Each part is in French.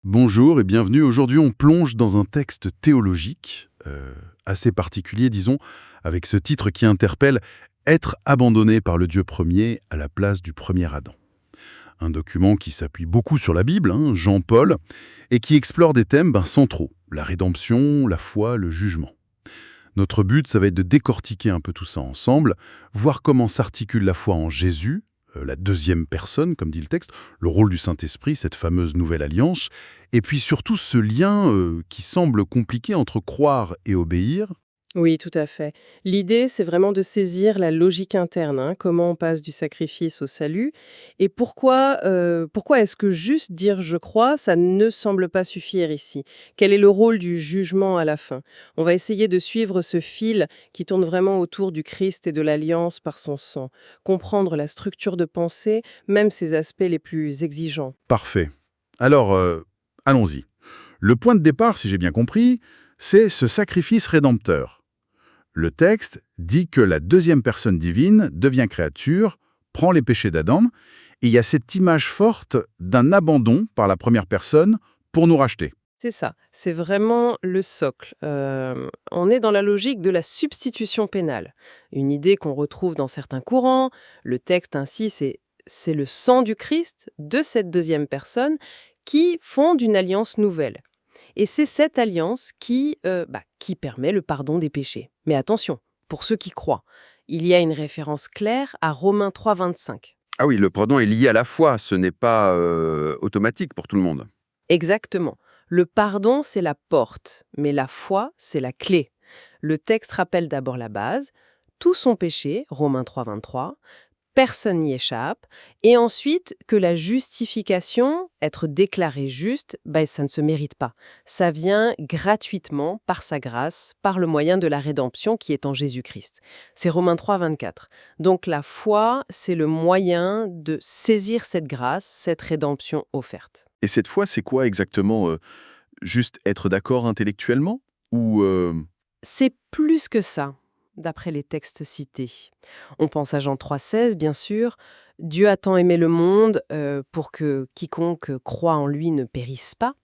Bonjour et bienvenue. Aujourd'hui, on plonge dans un texte théologique, assez particulier, disons, avec ce titre qui interpelle «Être abandonné par le Dieu premier à la place du premier Adam». Un document qui s'appuie beaucoup sur la Bible, Jean-Paul, et qui explore des thèmes centraux, la rédemption, la foi, le jugement. Notre but, ça va être de décortiquer un peu tout ça ensemble, voir comment s'articule la foi en Jésus, la deuxième personne, comme dit le texte, le rôle du Saint-Esprit, cette fameuse nouvelle alliance, et puis surtout ce lien qui semble compliqué entre croire et obéir. Oui, tout à fait. L'idée, c'est vraiment de saisir la logique interne, hein, comment on passe du sacrifice au salut, et pourquoi est-ce que juste dire «je crois», ça ne semble pas suffire ici? Quel est le rôle du jugement à la fin? On va essayer de suivre ce fil qui tourne vraiment autour du Christ et de l'alliance par son sang, comprendre la structure de pensée, même ses aspects les plus exigeants. Parfait. Alors, allons-y. Le point de départ, si j'ai bien compris, c'est ce sacrifice rédempteur. Le texte dit que la deuxième personne divine devient créature, prend les péchés d'Adam, et il y a cette image forte d'un abandon par la première personne pour nous racheter. C'est ça, c'est vraiment le socle. On est dans la logique de la substitution pénale, une idée qu'on retrouve dans certains courants. Le texte ainsi, c'est le sang du Christ, de cette deuxième personne, qui fonde une alliance nouvelle. Et c'est cette alliance qui permet le pardon des péchés. Mais attention, pour ceux qui croient, il y a une référence claire à Romains 3,25. Ah oui, le pardon est lié à la foi, ce n'est pas automatique pour tout le monde. Exactement. Le pardon, c'est la porte, mais la foi, c'est la clé. Le texte rappelle d'abord la base, tout son péché, Romains 3,23, personne n'y échappe, et ensuite que la justification, être déclaré juste, ça ne se mérite pas. Ça vient gratuitement, par sa grâce, par le moyen de la rédemption qui est en Jésus-Christ. C'est Romains 3,24. Donc la foi, c'est le moyen de saisir cette grâce, cette rédemption offerte. Et cette foi, c'est quoi exactement juste être d'accord intellectuellement Ou C'est plus que ça, d'après les textes cités. On pense à Jean 3,16, bien sûr. Dieu a tant aimé le monde pour que quiconque croit en lui ne périsse pas.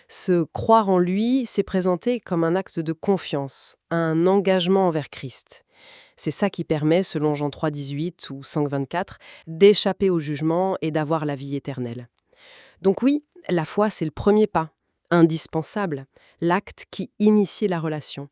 Se croire en lui, c'est présenté comme un acte de confiance, un engagement envers Christ. C'est ça qui permet, selon Jean 3,18 ou 5,24, d'échapper au jugement et d'avoir la vie éternelle. Donc oui, la foi, c'est le premier pas, indispensable, l'acte qui initie la relation.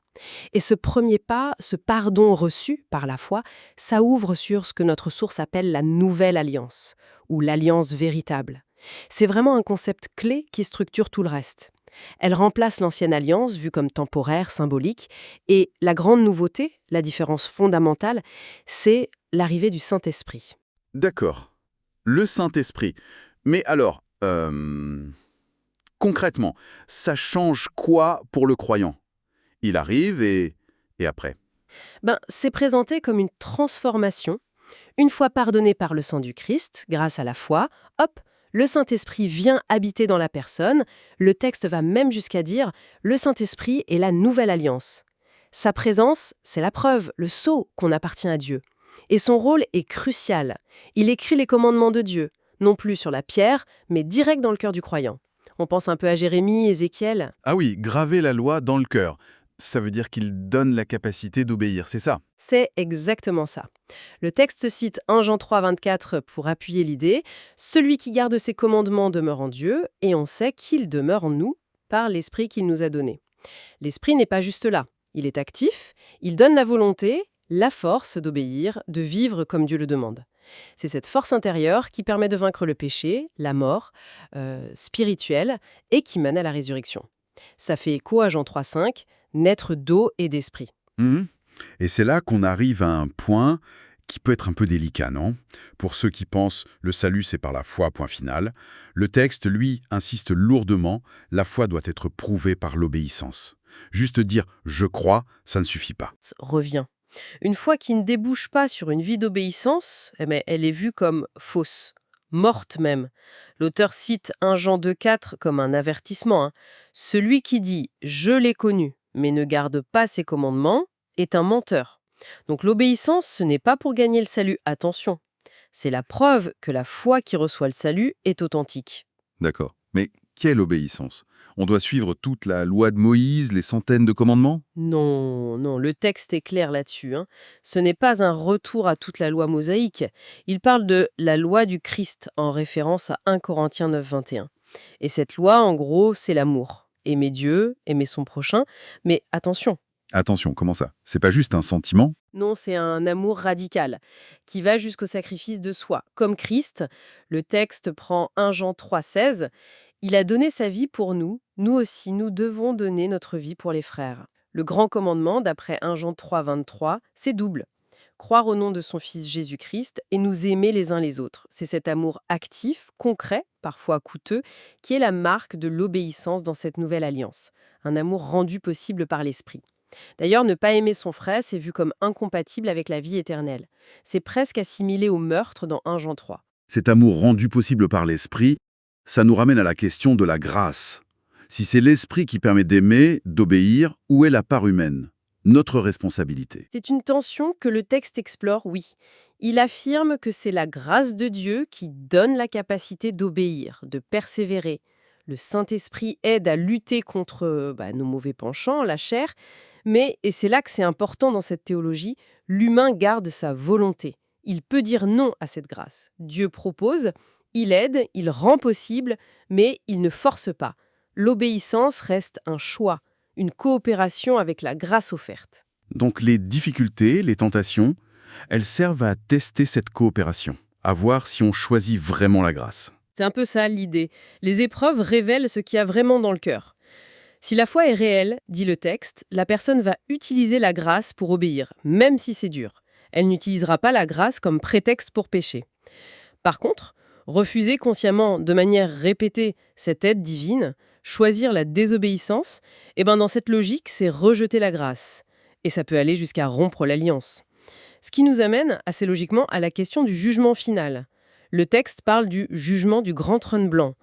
Et ce premier pas, ce pardon reçu par la foi, ça ouvre sur ce que notre source appelle la nouvelle alliance, ou l'alliance véritable. C'est vraiment un concept clé qui structure tout le reste. Elle remplace l'ancienne alliance, vue comme temporaire, symbolique, et la grande nouveauté, la différence fondamentale, c'est l'arrivée du Saint-Esprit. d'accord, le Saint-Esprit. Mais alors, concrètement, ça change quoi pour le croyant? Il arrive et après? C'est présenté comme une transformation. Une fois pardonné par le sang du Christ, grâce à la foi, hop, le Saint-Esprit vient habiter dans la personne. Le texte va même jusqu'à dire le Saint-Esprit est la nouvelle alliance. Sa présence, c'est la preuve, le sceau qu'on appartient à Dieu. Et son rôle est crucial. Il écrit les commandements de Dieu, non plus sur la pierre, mais direct dans le cœur du croyant. On pense un peu à Jérémie, Ézéchiel. Ah oui, graver la loi dans le cœur. Ça veut dire qu'il donne la capacité d'obéir, c'est ça? C'est exactement ça. Le texte cite 1 Jean 3,24 pour appuyer l'idée. Celui qui garde ses commandements demeure en Dieu, et on sait qu'il demeure en nous par l'Esprit qu'il nous a donné. L'Esprit n'est pas juste là. Il est actif, il donne la volonté, la force d'obéir, de vivre comme Dieu le demande. C'est cette force intérieure qui permet de vaincre le péché, la mort spirituelle, et qui mène à la résurrection. Ça fait écho à Jean 3,5, naître d'eau et d'esprit. Mhm. Et c'est là qu'on arrive à un point qui peut être un peu délicat, non? Pour ceux qui pensent le salut c'est par la foi, point final, le texte, lui, insiste lourdement, la foi doit être prouvée par l'obéissance. Juste dire «je crois», ça ne suffit pas. Revient. Une foi qui ne débouche pas sur une vie d'obéissance, elle est vue comme fausse, morte même. L'auteur cite 1 Jean 2,4 comme un avertissement. Celui qui dit «je l'ai connu», mais ne garde pas ses commandements, est un menteur. Donc l'obéissance, ce n'est pas pour gagner le salut, attention. C'est la preuve que la foi qui reçoit le salut est authentique. D'accord. Mais Quelle obéissance? On doit suivre toute la loi de Moïse, les centaines de commandements? Non, non, le texte est clair là-dessus, hein. Ce n'est pas un retour à toute la loi mosaïque. Il parle de la loi du Christ en référence à 1 Corinthiens 9, 21. Et cette loi, en gros, c'est l'amour. Aimer Dieu, aimer son prochain. Mais attention, Attention, comment ça? C'est pas juste un sentiment? non, c'est un amour radical qui va jusqu'au sacrifice de soi. Comme Christ, le texte prend 1 Jean 3, 16. Il a donné sa vie pour nous. Nous aussi, nous devons donner notre vie pour les frères. Le grand commandement, d'après 1 Jean 3, 23, c'est double. Croire au nom de son Fils Jésus-Christ et nous aimer les uns les autres. C'est cet amour actif, concret, parfois coûteux, qui est la marque de l'obéissance dans cette nouvelle alliance. Un amour rendu possible par l'Esprit. D'ailleurs, ne pas aimer son frère, c'est vu comme incompatible avec la vie éternelle. C'est presque assimilé au meurtre dans 1 Jean 3. Cet amour rendu possible par l'Esprit, ça nous ramène à la question de la grâce. Si c'est l'Esprit qui permet d'aimer, d'obéir, où est la part humaine? Notre responsabilité. C'est une tension que le texte explore, oui. Il affirme que c'est la grâce de Dieu qui donne la capacité d'obéir, de persévérer. Le Saint-Esprit aide à lutter contre nos mauvais penchants, la chair, mais, et c'est là que c'est important dans cette théologie, l'humain garde sa volonté. Il peut dire non à cette grâce. Dieu propose, il aide, il rend possible, mais il ne force pas. L'obéissance reste un choix, une coopération avec la grâce offerte. Donc les difficultés, les tentations, elles servent à tester cette coopération, à voir si on choisit vraiment la grâce. C'est un peu ça l'idée. Les épreuves révèlent ce qu'il y a vraiment dans le cœur. Si la foi est réelle, dit le texte, la personne va utiliser la grâce pour obéir, même si c'est dur. Elle n'utilisera pas la grâce comme prétexte pour pécher. Par contre, refuser consciemment, de manière répétée, cette aide divine, choisir la désobéissance, dans cette logique, c'est rejeter la grâce. Et ça peut aller jusqu'à rompre l'alliance. Ce qui nous amène, assez logiquement, à la question du jugement final. Le texte parle du jugement du grand trône blanc,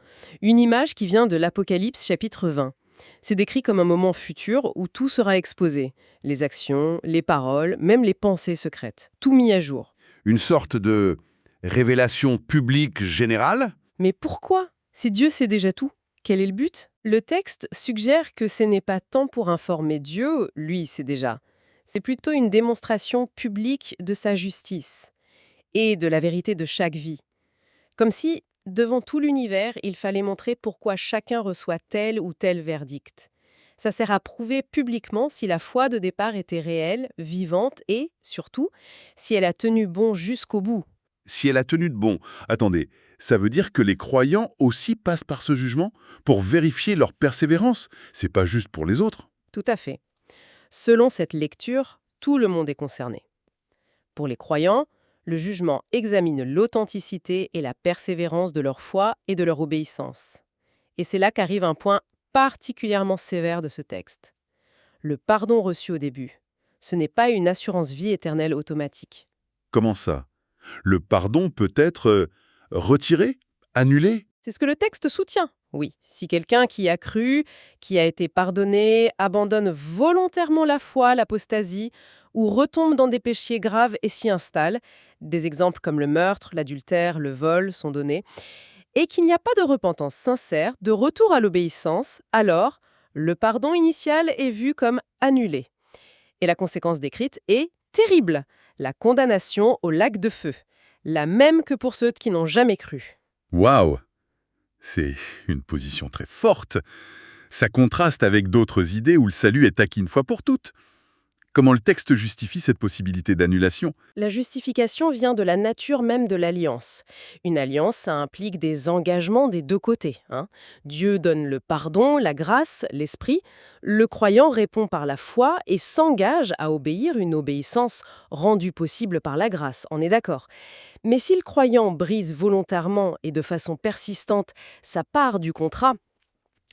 une image qui vient de l'Apocalypse chapitre 20. C'est décrit comme un moment futur où tout sera exposé. Les actions, les paroles, même les pensées secrètes. Tout mis à jour. Une sorte de révélation publique générale? Mais pourquoi? Si Dieu sait déjà tout, quel est le but? Le texte suggère que ce n'est pas tant pour informer Dieu, lui il sait déjà. C'est plutôt une démonstration publique de sa justice et de la vérité de chaque vie. Comme si, devant tout l'univers, il fallait montrer pourquoi chacun reçoit tel ou tel verdict. Ça sert à prouver publiquement si la foi de départ était réelle, vivante et, surtout, si elle a tenu bon jusqu'au bout. Si elle a tenu de bon. Attendez, ça veut dire que les croyants aussi passent par ce jugement pour vérifier leur persévérance? C'est pas juste pour les autres? Tout à fait. Selon cette lecture, tout le monde est concerné. Pour les croyants, le jugement examine l'authenticité et la persévérance de leur foi et de leur obéissance. Et c'est là qu'arrive un point particulièrement sévère de ce texte. Le pardon reçu au début, ce n'est pas une assurance vie éternelle automatique. Comment ça? Le pardon peut être retiré? Annulé? C'est ce que le texte soutient. Oui, si quelqu'un qui a cru, qui a été pardonné, abandonne volontairement la foi, l'apostasie, ou retombe dans des péchés graves et s'y installe, des exemples comme le meurtre, l'adultère, le vol sont donnés, et qu'il n'y a pas de repentance sincère, de retour à l'obéissance, alors le pardon initial est vu comme annulé. Et la conséquence décrite est terrible, la condamnation au lac de feu, la même que pour ceux qui n'ont jamais cru. Waouh! C'est une position très forte. Ça contraste avec d'autres idées où le salut est acquis une fois pour toutes. Comment le texte justifie cette possibilité d'annulation? La justification vient de la nature même de l'alliance. Une alliance, ça implique des engagements des deux côtés. Dieu donne le pardon, la grâce, l'esprit. Le croyant répond par la foi et s'engage à obéir, une obéissance rendue possible par la grâce, on est d'accord. Mais si le croyant brise volontairement et de façon persistante sa part du contrat,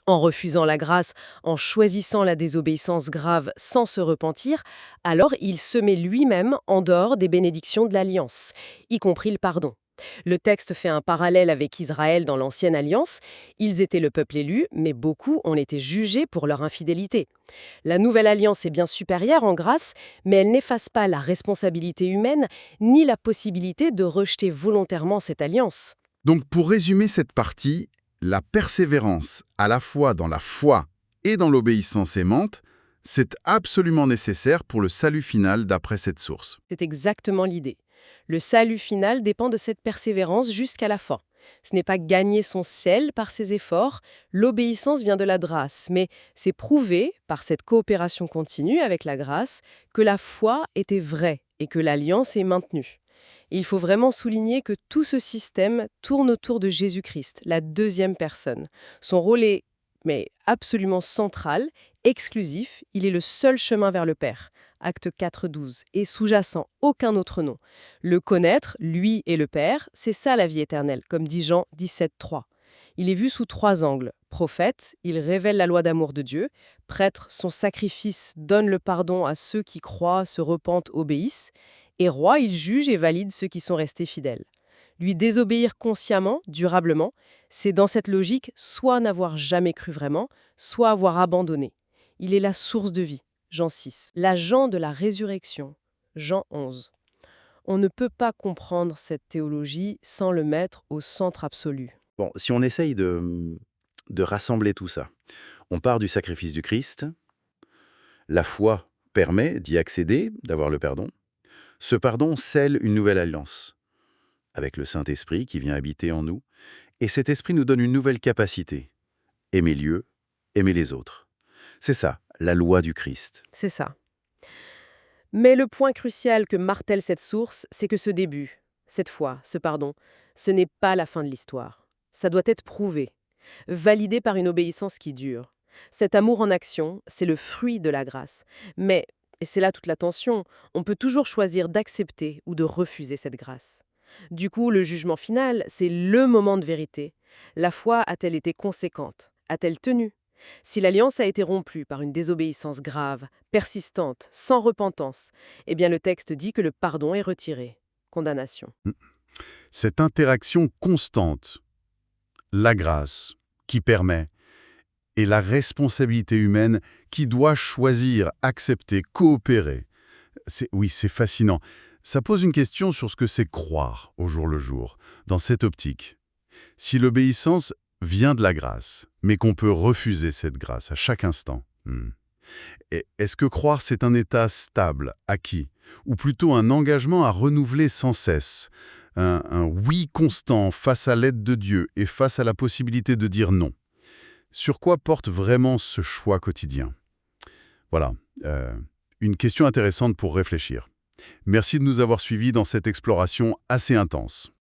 en refusant la grâce, en choisissant la désobéissance grave sans se repentir, alors il se met lui-même en dehors des bénédictions de l'Alliance, y compris le pardon. Le texte fait un parallèle avec Israël dans l'Ancienne Alliance. Ils étaient le peuple élu, mais beaucoup ont été jugés pour leur infidélité. La Nouvelle Alliance est bien supérieure en grâce, mais elle n'efface pas la responsabilité humaine, ni la possibilité de rejeter volontairement cette alliance. Donc pour résumer cette partie, La persévérance, à la fois dans la foi et dans l'obéissance aimante, c'est absolument nécessaire pour le salut final d'après cette source. C'est exactement l'idée. Le salut final dépend de cette persévérance jusqu'à la fin. Ce n'est pas gagner son ciel par ses efforts, l'obéissance vient de la grâce, mais c'est prouvé, par cette coopération continue avec la grâce, que la foi était vraie et que l'alliance est maintenue. Et il faut vraiment souligner que tout ce système tourne autour de Jésus-Christ, la deuxième personne. Son rôle est absolument central, exclusif, il est le seul chemin vers le Père. Acte 4.12, et sous-jacent aucun autre nom. Le connaître, lui et le Père, c'est ça la vie éternelle, comme dit Jean 17.3. Il est vu sous 3 angles. Prophète, il révèle la loi d'amour de Dieu. Prêtre, son sacrifice donne le pardon à ceux qui croient, se repentent, obéissent. Et roi, il juge et valide ceux qui sont restés fidèles. Lui désobéir consciemment, durablement, c'est dans cette logique soit n'avoir jamais cru vraiment, soit avoir abandonné. Il est la source de vie. Jean 6. L'agent de la résurrection. Jean 11. On ne peut pas comprendre cette théologie sans le mettre au centre absolu. Bon, si on essaye de rassembler tout ça, on part du sacrifice du Christ, la foi permet d'y accéder, d'avoir le pardon. Ce pardon scelle une nouvelle alliance, avec le Saint-Esprit qui vient habiter en nous, et cet esprit nous donne une nouvelle capacité, aimer Dieu, aimer les autres. C'est ça, la loi du Christ. C'est ça. Mais le point crucial que martèle cette source, c'est que ce début, cette foi, ce pardon, ce n'est pas la fin de l'histoire. Ça doit être prouvé, validé par une obéissance qui dure. Cet amour en action, c'est le fruit de la grâce. Mais, et c'est là toute la tension, on peut toujours choisir d'accepter ou de refuser cette grâce. Du coup, le jugement final, c'est le moment de vérité. La foi a-t-elle été conséquente? A-t-elle tenu? Si l'alliance a été rompue par une désobéissance grave, persistante, sans repentance, eh bien le texte dit que le pardon est retiré. Condamnation. Cette interaction constante, la grâce qui permet, et la responsabilité humaine qui doit choisir, accepter, coopérer. Oui, c'est fascinant. Ça pose une question sur ce que c'est croire au jour le jour, dans cette optique. Si l'obéissance vient de la grâce, mais qu'on peut refuser cette grâce à chaque instant. Est-ce que croire, c'est un état stable, acquis, ou plutôt un engagement à renouveler sans cesse, un oui constant face à l'aide de Dieu et face à la possibilité de dire non? Sur quoi porte vraiment ce choix quotidien? Voilà, une question intéressante pour réfléchir. Merci de nous avoir suivis dans cette exploration assez intense.